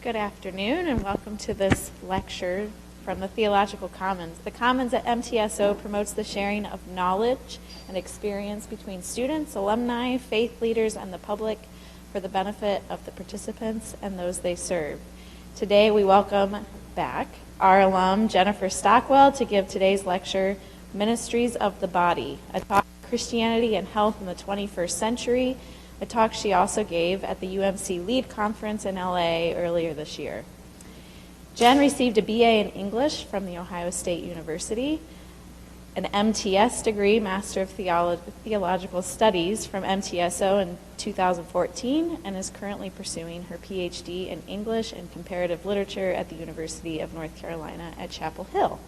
Good afternoon and welcome to this lecture from the Theological Commons. The Commons at MTSO promotes the sharing of knowledge and experience between students, alumni, faith leaders, and the public for the benefit of the participants and those they serve. Today we welcome back our alum Jennifer Stockwell to give today's lecture, Ministries of the Body, a talk on Christianity and health in the 21st century, a talk she also gave at the UMC Lead Conference in LA earlier this year. Jen received a BA in English from The Ohio State University, an MTS degree, Master of Theological Studies from MTSO in 2014, and is currently pursuing her Ph.D. in English and comparative literature at the University of North Carolina at Chapel Hill.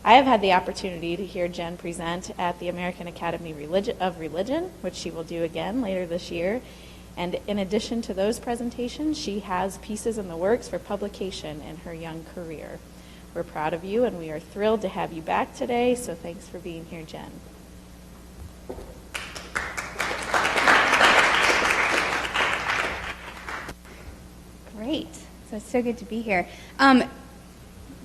I have had the opportunity to hear Jen present at the American Academy of Religion, which she will do again later this year. And in addition to those presentations, she has pieces in the works for publication in her young career. We're proud of you, and we are thrilled to have you back today, so thanks for being here, Jen. Great. So it's so good to be here.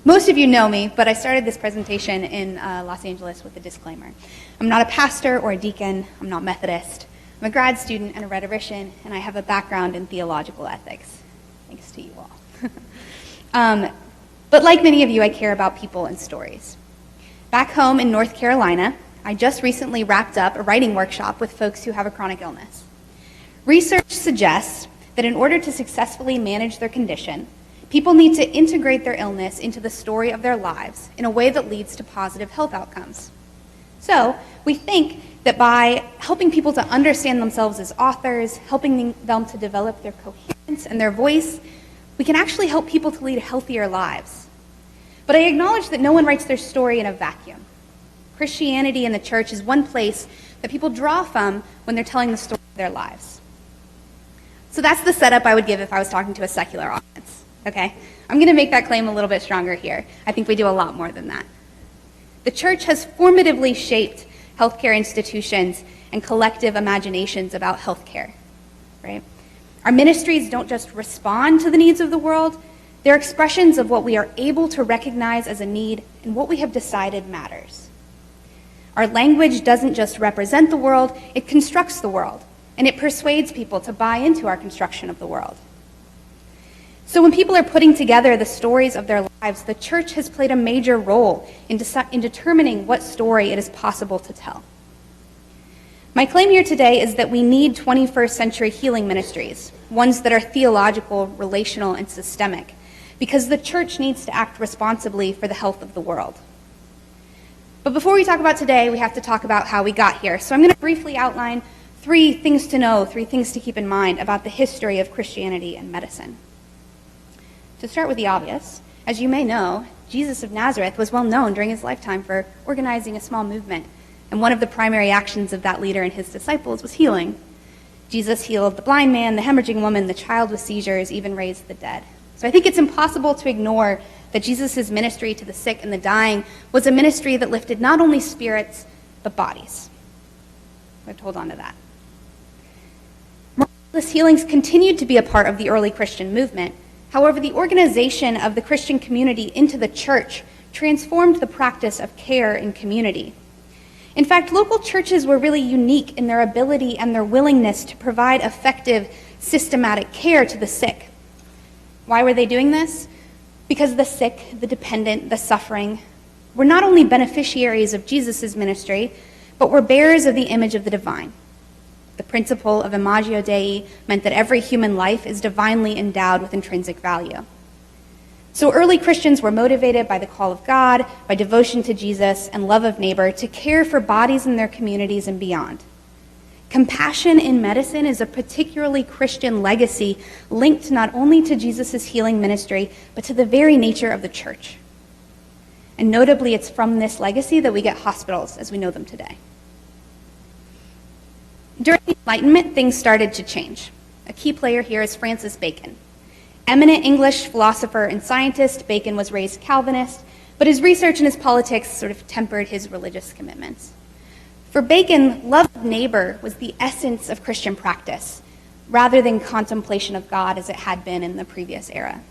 Most of you know me, but I started this presentation in Los Angeles with a disclaimer. I'm not a pastor or a deacon. I'm not Methodist. I'm a grad student and a rhetorician, and I have a background in theological ethics, thanks to you all. But like many of you, I care about people and stories. Back home in North Carolina, I just recently wrapped up a writing workshop with folks who have a chronic illness. Research suggests that in order to successfully manage their condition, people need to integrate their illness into the story of their lives in a way that leads to positive health outcomes. So we think that by helping people to understand themselves as authors, helping them to develop their coherence and their voice, we can actually help people to lead healthier lives. But I acknowledge that no one writes their story in a vacuum. Christianity and the church is one place that people draw from when they're telling the story of their lives. So that's the setup I would give if I was talking to a secular audience. Okay, I'm going to make that claim a little bit stronger here. I think we do a lot more than that. The church has formatively shaped healthcare institutions and collective imaginations about healthcare, right? Our ministries don't just respond to the needs of the world, they're expressions of what we are able to recognize as a need and what we have decided matters. Our language doesn't just represent the world, it constructs the world, and it persuades people to buy into our construction of the world. So when people are putting together the stories of their lives, the church has played a major role in determining what story it is possible to tell. My claim here today is that we need 21st century healing ministries, ones that are theological, relational, and systemic, because the church needs to act responsibly for the health of the world. But before we talk about today, we have to talk about how we got here. So I'm going to briefly outline 3 things to know, 3 things to keep in mind about the history of Christianity and medicine. To start with the obvious, as you may know, Jesus of Nazareth was well known during his lifetime for organizing a small movement, and one of the primary actions of that leader and his disciples was healing. Jesus healed the blind man, the hemorrhaging woman, the child with seizures, even raised the dead. So I think it's impossible to ignore that Jesus' ministry to the sick and the dying was a ministry that lifted not only spirits, but bodies. We have to hold on to that. Miraculous healings continued to be a part of the early Christian movement. However, the organization of the Christian community into the church transformed the practice of care in community. In fact, local churches were really unique in their ability and their willingness to provide effective, systematic care to the sick. Why were they doing this? Because the sick, the dependent, the suffering were not only beneficiaries of Jesus' ministry, but were bearers of the image of the divine. The principle of Imago Dei meant that every human life is divinely endowed with intrinsic value. So early Christians were motivated by the call of God, by devotion to Jesus, and love of neighbor to care for bodies in their communities and beyond. Compassion in medicine is a particularly Christian legacy linked not only to Jesus' healing ministry, but to the very nature of the church. And notably, it's from this legacy that we get hospitals as we know them today. During the Enlightenment, things started to change. A key player here is Francis Bacon. Eminent English philosopher and scientist, Bacon was raised Calvinist, but his research and his politics sort of tempered his religious commitments. For Bacon, love of neighbor was the essence of Christian practice. rather than contemplation of God as it had been in the previous era.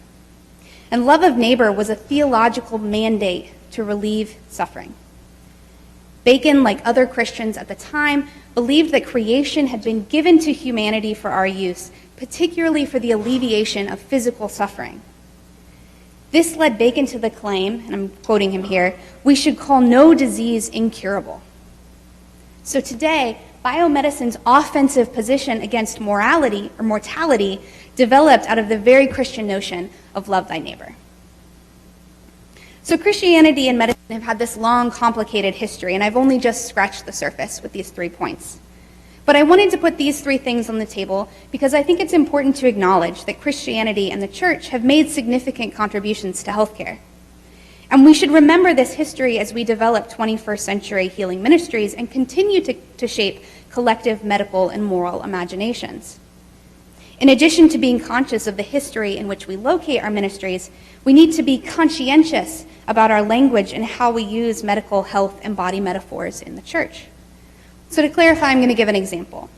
And love of neighbor was a theological mandate to relieve suffering. Bacon, like other Christians at the time, believed that creation had been given to humanity for our use, particularly for the alleviation of physical suffering. This led Bacon to the claim, and I'm quoting him here, "We should call no disease incurable." So today, biomedicine's offensive position against morality or mortality developed out of the very Christian notion of love thy neighbor. So Christianity and medicine have had this long, complicated history, and I've only just scratched the surface with these 3 points. But I wanted to put these 3 things on the table because I think it's important to acknowledge that Christianity and the church have made significant contributions to healthcare. And we should remember this history as we develop 21st century healing ministries and continue to shape collective medical and moral imaginations. In addition to being conscious of the history in which we locate our ministries, we need to be conscientious about our language and how we use medical, health, and body metaphors in the church. So to clarify, I'm going to give an example.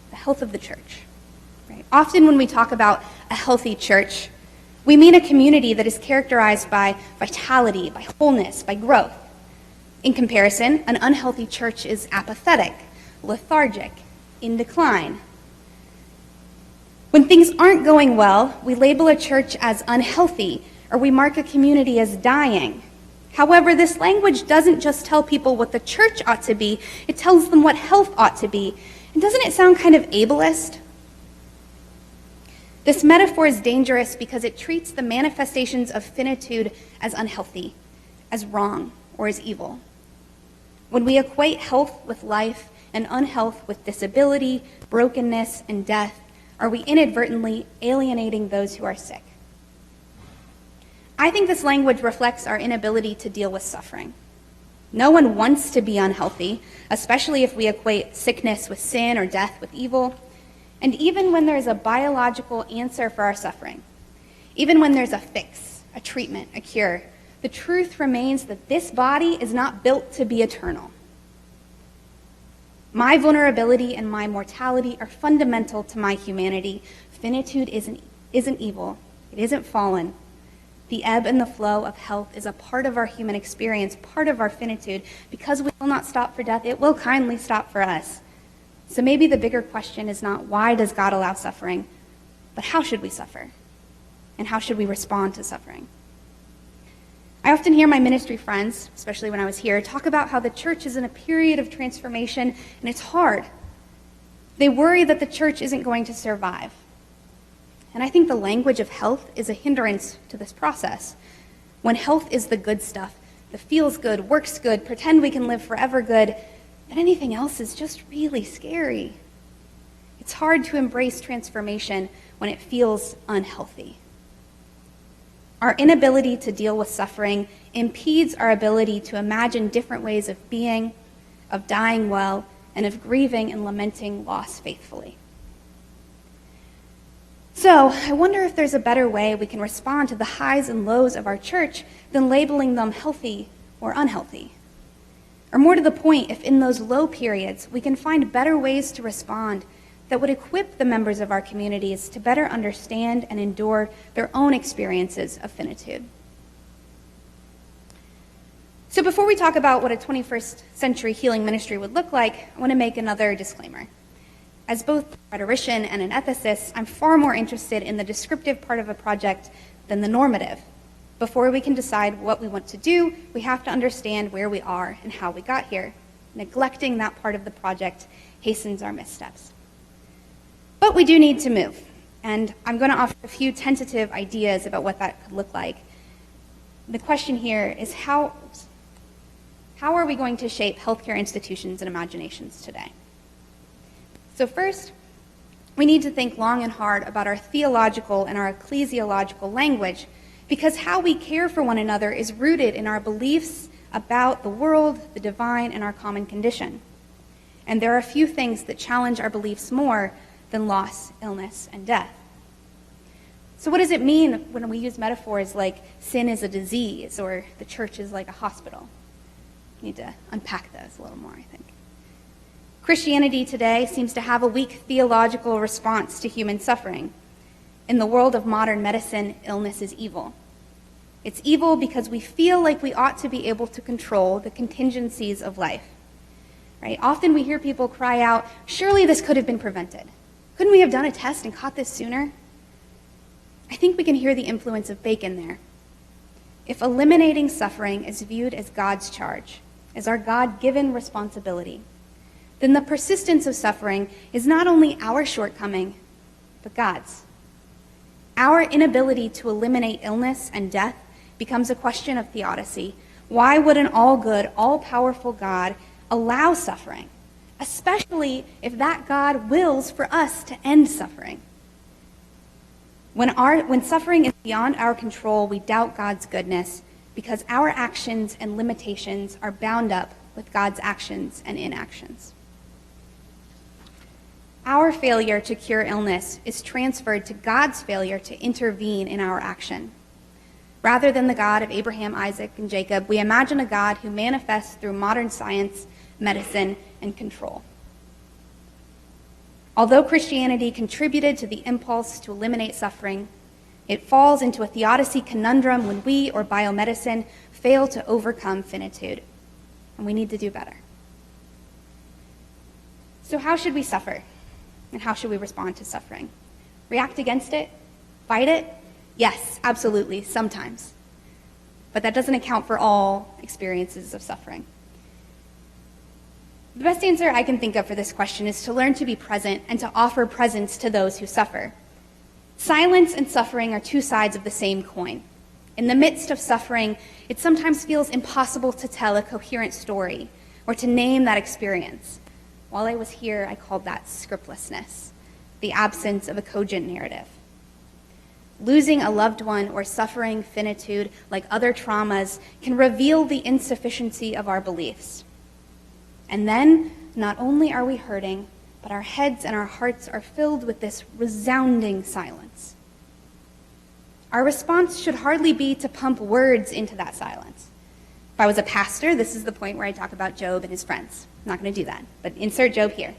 The health of the church. Right? Often when we talk about a healthy church, we mean a community that is characterized by vitality, by wholeness, by growth. In comparison, an unhealthy church is apathetic, lethargic, in decline. When things aren't going well, we label a church as unhealthy, or we mark a community as dying. However, this language doesn't just tell people what the church ought to be, it tells them what health ought to be. And doesn't it sound kind of ableist? This metaphor is dangerous because it treats the manifestations of finitude as unhealthy, as wrong, or as evil. When we equate health with life and unhealth with disability, brokenness, and death, are we inadvertently alienating those who are sick? I think this language reflects our inability to deal with suffering. No one wants to be unhealthy, especially if we equate sickness with sin or death with evil. And even when there's a biological answer for our suffering, even when there's a fix, a treatment, a cure, the truth remains that this body is not built to be eternal. My vulnerability and my mortality are fundamental to my humanity. Finitude isn't evil. It isn't fallen. The ebb and the flow of health is a part of our human experience, part of our finitude. Because we will not stop for death, it will kindly stop for us. So maybe the bigger question is not why does God allow suffering, but how should we suffer? And how should we respond to suffering? I often hear my ministry friends, especially when I was here, talk about how the church is in a period of transformation and it's hard. They worry that the church isn't going to survive. And I think the language of health is a hindrance to this process. When health is the good stuff, the feels good, works good, pretend we can live forever good, then anything else is just really scary. It's hard to embrace transformation when it feels unhealthy. Our inability to deal with suffering impedes our ability to imagine different ways of being, of dying well, and of grieving and lamenting loss faithfully. So, I wonder if there's a better way we can respond to the highs and lows of our church than labeling them healthy or unhealthy. Or more to the point, if in those low periods we can find better ways to respond that would equip the members of our communities to better understand and endure their own experiences of finitude. So before we talk about what a 21st century healing ministry would look like, I want to make another disclaimer. As both a rhetorician and an ethicist, I'm far more interested in the descriptive part of a project than the normative. Before we can decide what we want to do, we have to understand where we are and how we got here. Neglecting that part of the project hastens our missteps. But we do need to move, and I'm going to offer a few tentative ideas about what that could look like. The question here is how are we going to shape healthcare institutions and imaginations today? So first, we need to think long and hard about our theological and our ecclesiological language, because how we care for one another is rooted in our beliefs about the world, the divine, and our common condition. And there are few things that challenge our beliefs more than loss, illness, and death. So what does it mean when we use metaphors like sin is a disease or the church is like a hospital? We need to unpack those a little more, I think. Christianity today seems to have a weak theological response to human suffering. In the world of modern medicine, illness is evil. It's evil because we feel like we ought to be able to control the contingencies of life. Right? Often we hear people cry out, surely this could have been prevented. Couldn't we have done a test and caught this sooner? I think we can hear the influence of Bacon there. If eliminating suffering is viewed as God's charge, as our God-given responsibility, then the persistence of suffering is not only our shortcoming, but God's. Our inability to eliminate illness and death becomes a question of theodicy. Why would an all-good, all-powerful God allow suffering, especially if that God wills for us to end suffering? When suffering is beyond our control, we doubt God's goodness because our actions and limitations are bound up with God's actions and inactions. Our failure to cure illness is transferred to God's failure to intervene in our action. Rather than the God of Abraham, Isaac, and Jacob, we imagine a God who manifests through modern science, medicine, and control. Although Christianity contributed to the impulse to eliminate suffering, it falls into a theodicy conundrum when we, or biomedicine, fail to overcome finitude. And we need to do better. So how should we suffer? And how should we respond to suffering? React against it? Fight it? Yes, absolutely, sometimes. But that doesn't account for all experiences of suffering. The best answer I can think of for this question is to learn to be present and to offer presence to those who suffer. Silence and suffering are two sides of the same coin. In the midst of suffering, it sometimes feels impossible to tell a coherent story or to name that experience. While I was here, I called that scriptlessness, the absence of a cogent narrative. Losing a loved one or suffering finitude, like other traumas, can reveal the insufficiency of our beliefs. And then, not only are we hurting, but our heads and our hearts are filled with this resounding silence. Our response should hardly be to pump words into that silence. If I was a pastor, this is the point where I talk about Job and his friends. I'm not going to do that, but insert Job here.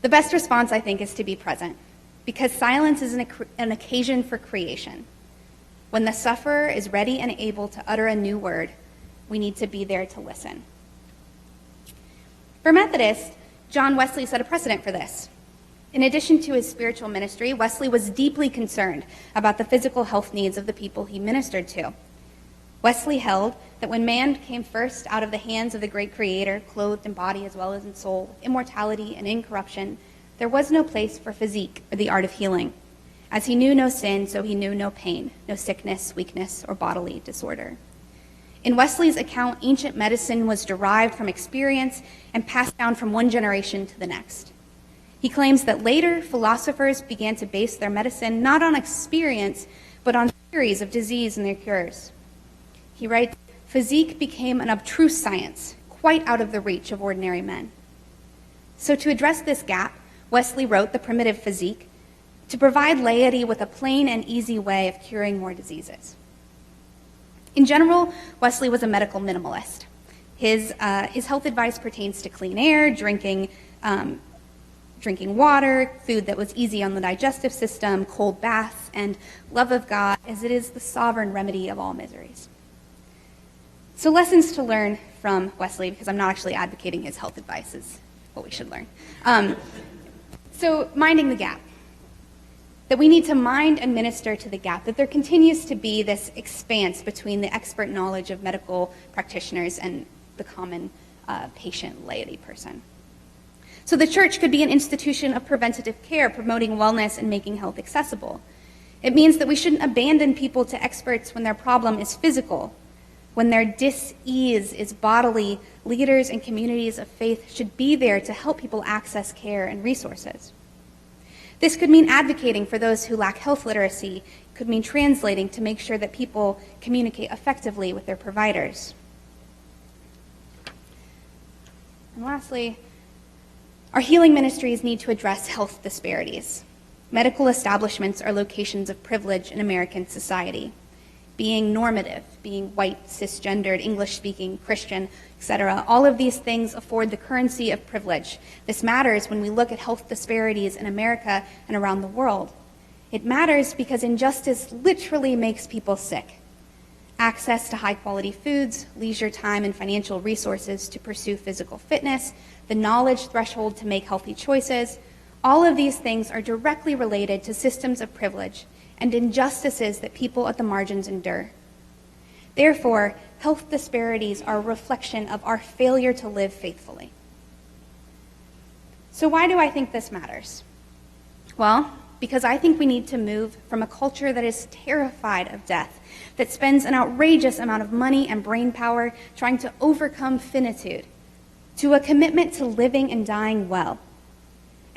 The best response, I think, is to be present, because silence is an occasion for creation. When the sufferer is ready and able to utter a new word, we need to be there to listen. For Methodists, John Wesley set a precedent for this. In addition to his spiritual ministry, Wesley was deeply concerned about the physical health needs of the people he ministered to. Wesley held that when man came first out of the hands of the great Creator, clothed in body as well as in soul, immortality and incorruption, there was no place for physique or the art of healing. As he knew no sin, so he knew no pain, no sickness, weakness, or bodily disorder. In Wesley's account, ancient medicine was derived from experience and passed down from one generation to the next. He claims that later philosophers began to base their medicine not on experience, but on theories of disease and their cures. He writes, physique became an abstruse science, quite out of the reach of ordinary men. So to address this gap, Wesley wrote the Primitive Physique to provide laity with a plain and easy way of curing more diseases. In general, Wesley was a medical minimalist. His health advice pertains to clean air, drinking water, food that was easy on the digestive system, cold baths, and love of God, as it is the sovereign remedy of all miseries. So lessons to learn from Wesley, because I'm not actually advocating his health advice is what we should learn. So minding the gap. That we need to mind and minister to the gap, that there continues to be this expanse between the expert knowledge of medical practitioners and the common patient laity person. So the church could be an institution of preventative care, promoting wellness and making health accessible. It means that we shouldn't abandon people to experts when their problem is physical. When their dis-ease is bodily, leaders and communities of faith should be there to help people access care and resources. This could mean advocating for those who lack health literacy. It could mean translating to make sure that people communicate effectively with their providers. And lastly, our healing ministries need to address health disparities. Medical establishments are locations of privilege in American society. being normative, being white, cisgendered, English-speaking, Christian, etc. All of these things afford the currency of privilege. This matters when we look at health disparities in America and around the world. It matters because injustice literally makes people sick. Access to high-quality foods, leisure time, and financial resources to pursue physical fitness, the knowledge threshold to make healthy choices, all of these things are directly related to systems of privilege and injustices that people at the margins endure. Therefore, health disparities are a reflection of our failure to live faithfully. So why do I think this matters? Well, because I think we need to move from a culture that is terrified of death, that spends an outrageous amount of money and brain power trying to overcome finitude, to a commitment to living and dying well.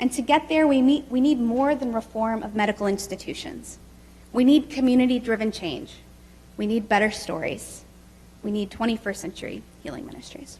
And to get there, we need more than reform of medical institutions. We need community-driven change. We need better stories. We need 21st century healing ministries.